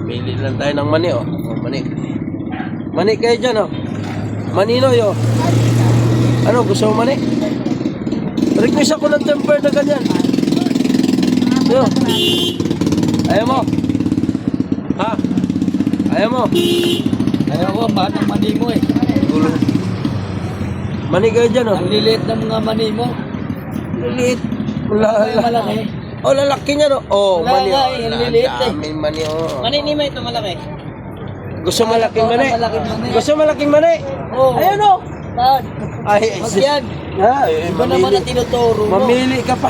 Pili lang tayo ng mani, oh. Mani. Mani kayo dyan, oh. Maninoy, oh. Ano, gusto mo mani? Request ako ng temper na ganyan. Yo. Ayaw mo? Ha? Ayaw mo? Ayaw ko, mahal ng mani mo eh. Gulo. Mani kayo dyan, oh. Ang liliit ng mga mani mo. Liliit. Ay, malaki. Oh, lalaki niya, no? Oh, Wala mani, nga, oh. yung liliit, eh. Daming mani, oh. Mani ni ito malaki. Gusto malaking mani? Malaking mani. Gusto malaking mani? Oo. Ayan, oh. Saan? Ay, Wag yan. Ha, eh, Iba naman ang tinuturo mo. Mamili ka pa.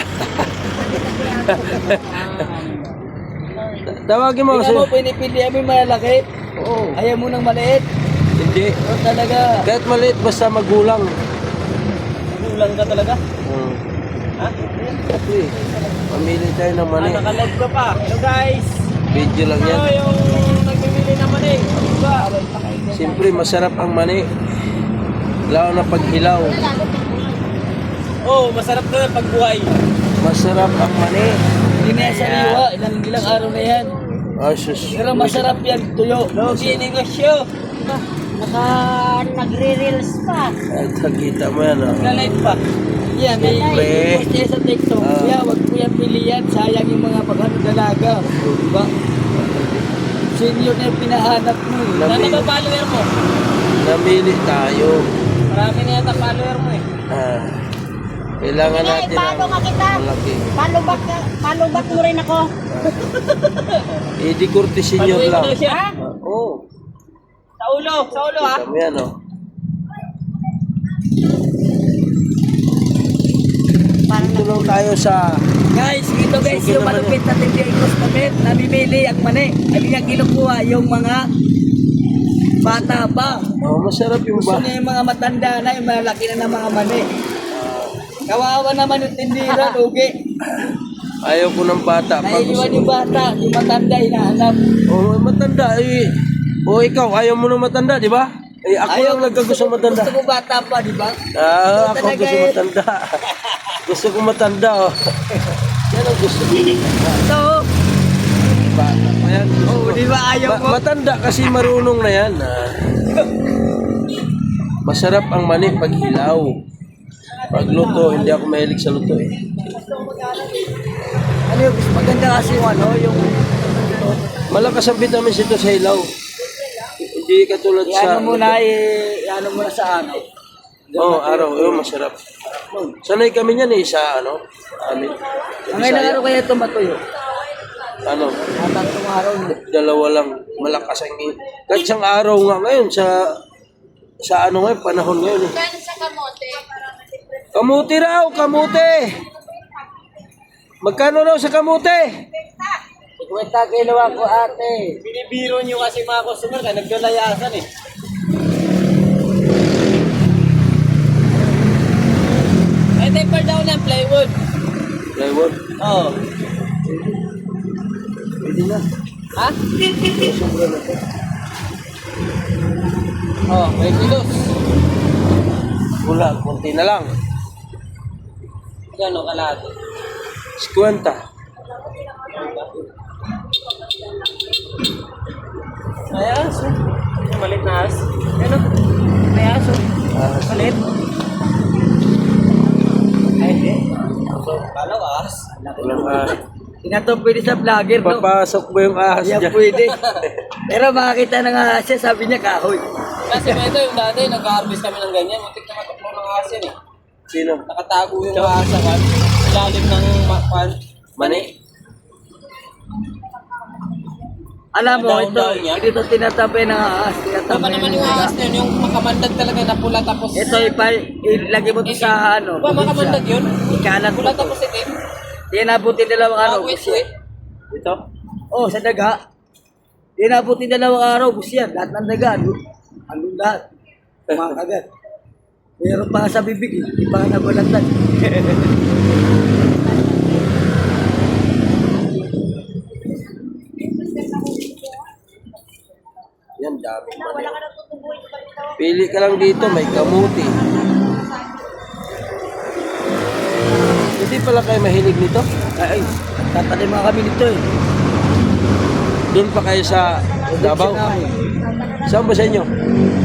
Tawagin mo Tingnan mo, kasi. pinipili mo yung malaki. Oo. Ayaw mo ng maliit. Hindi. O talaga. Kahit maliit, basta magulang. Kulang ka talaga. Ha? Kasi, mamili tayo ng mani. Nakalive ka pa. Hello guys. Video lang yan. Ano yung nagmimili ng mani? Diba? Siyempre, masarap ang mani. Lalo na paghilaw. Oh, masarap na yung pagbuhay. Masarap ang mani. Hindi na yan sariwa. Ilang araw na yan. Oh, sus. Pero masarap yan, tuyo. Logi negosyo. Nagre-reels pa. Ay, nakita mo yan, oh. Nalive pa. Yan, may Siyempre. post niya sa TikTok. Ah. Kaya wag mo yan pilihan. Sayang yung mga pagano dalaga. Diba? Senior na yung pinahanap mo. Eh. Sana ba follower mo? Namili tayo. Marami na yata follower mo eh. Ah, kailangan Sige, natin follow nga kita. malaki. Palubak mo rin ako. Di Cortez senior Follower lang. mo daw siya. Ha? Oo. Sa ulo ha. Kita mo yan, oh. Dito lang tayo sa... Guys, ito guys, Sige yung naman malupit na TV customer, namimili ang mani. Hindi niya kinukuha yung mga bata pa. Oh, masarap yung Gusto ba? niya yung mga matanda na, yung malaki na ng mga mani. Kawawa naman yung tindira, lugi. Ayaw ko ng bata. Pag Naiiwan yung bata, yung matanda, hinahanap. Oh, matanda. Eh. Oh, ikaw, ayaw mo ng matanda, di ba? Eh, ako lang nagkagusto matanda. Gusto ko bata pa, di ba? Ah, ako Talaga gusto eh. matanda. Gusto ko matanda, oh. Yan ang gusto ko. Ito, Bata pa yan. oh, di ba ayaw mo? Matanda kasi marunong na yan. Ah. Masarap ang mani pag hilaw. Pag luto, hindi ako mahilig sa luto eh. Ano yung maganda kasi yung ano, yung Malakas ang vitamins ito sa hilaw. Hindi katulad sa... ano muna, ano muna sa ano. Oo, araw. Yun, masarap. Sanay kami niyan eh, sa ano? Amin. Ang ilang araw kaya ito matuyo? Ano? Tatlong araw na. Dalawa lang. Malakas ang... Kahit isang araw nga ngayon sa ano ngayon, panahon ngayon eh. Sa kamote. Kamuti raw, kamuti! Magkano raw sa kamuti? 50 kilo ako ate. Binibiro nyo kasi mga customer kaya nagdalayasan eh. Ay, temper daw ng plywood. Plywood. Oo. Pwede na. Ha? Sobra na to. Oo, 20 kilos. Wala, konti na lang. Gano'ng kalahati? 50. May aso. Malit na as. Ano? May aso. Malit. Ay, hindi. Kalaw as. Walang ahas. Ina to pwede sa vlogger no? Papasok ba yung ahas Yan dyan? pwede. Pero makakita ng ahas siya, sabi niya kahoy. Kasi ito yung dati, nag-harvest kami ng ganyan. Muntik na matuklo ng ahas yan eh. Sino? Nakatago yung ahas sa kan. Ilalim ng Mani? Alam mo, ito, Down yan. dito tinatabi ng ahas. Tama Tinatabi naman ng yung ahas ahas. na yun, yung makamandag talaga na pula tapos... Ito, ilagay mo ito sa ano. Ba, makamandag yun? Ikalat mo Pula to. tapos itim? Di nabuti dalawang araw. Wait, bus wait. yan. Ito? Oh, sa daga. Di nabuti dalawang araw. Bus yan. Lahat ng daga. Ano lahat. Kumakagat. Meron pa nga sa bibig. Hindi pa nga nabalatan. Yan, daming mani. Pili ka lang dito, may kamuti. Hindi pala kayo mahilig nito? Ay, tatanim mga kami nito eh. Doon pa kayo sa Davao? namin. Saan ba sa inyo?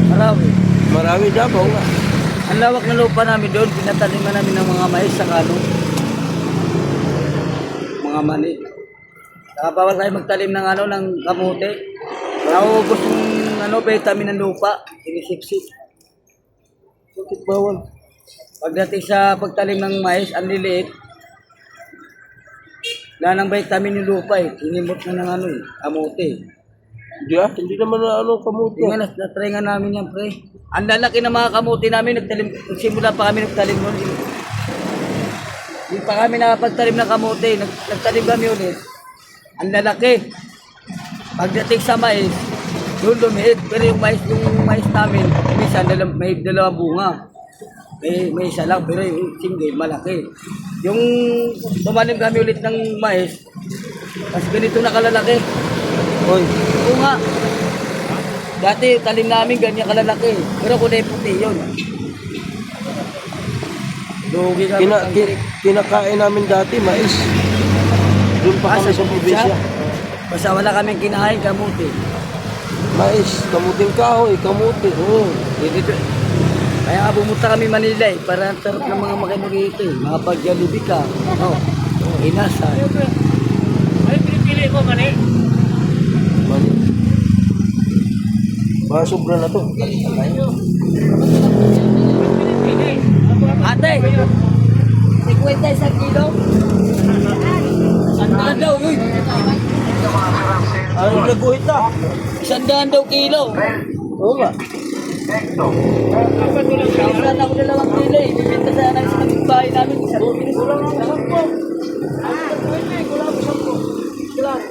Marami. Marami Davao nga. Ang lawak ng lupa namin doon, pinataniman namin ng mga mais sa kano. Mga mani. Saka bawal tayo magtalim ng ng kamote. Nauubos yung vitamin ng lupa, sinisipsip. Bakit bawal? Pagdating sa pagtalim ng mais, ang liliit. Wala ng vitamin yung lupa sinimot na ng kamote. Hindi naman na kamuti. Yung na-try nga namin yan, pre. Ang lalaki ng mga kamote namin, simula pa kami nagtalim nun. Hindi pa kami nakapagtalim ng kamote, nagtalim kami ulit. Ang lalaki. Pagdating sa mais, doon lumiit. Pero yung mais namin, minsan may dalawang bunga. May isa lang, pero yung single, malaki. Yung tumanim kami ulit ng mais, mas ganito na kalalaki. Hoy, Oo nga. Dati, talim namin ganyan kalalaki. Pero kulay puti yun. Lugi kami. kinakain namin dati mais. Doon pa kami sa probinsya. Basta wala kaming kinahain kamuti. Mais, kamuting kahoy, kamuti. Oo. Dito. Kaya nga bumunta kami Manila para ang sarap ng mga makinurito Mga pagjalubi ka. Inasa. Ay, pinipili mo, mani. Mani. Baka sobra na to. Ate! 50 isang kilo? Sandaan daw, yun. Ano naguhit na? Sandaan daw kilo. Oo nga. Kailan ako 2 kilo Bibenta sa anak sa kapitbahay namin. Isang kilo. Kulang.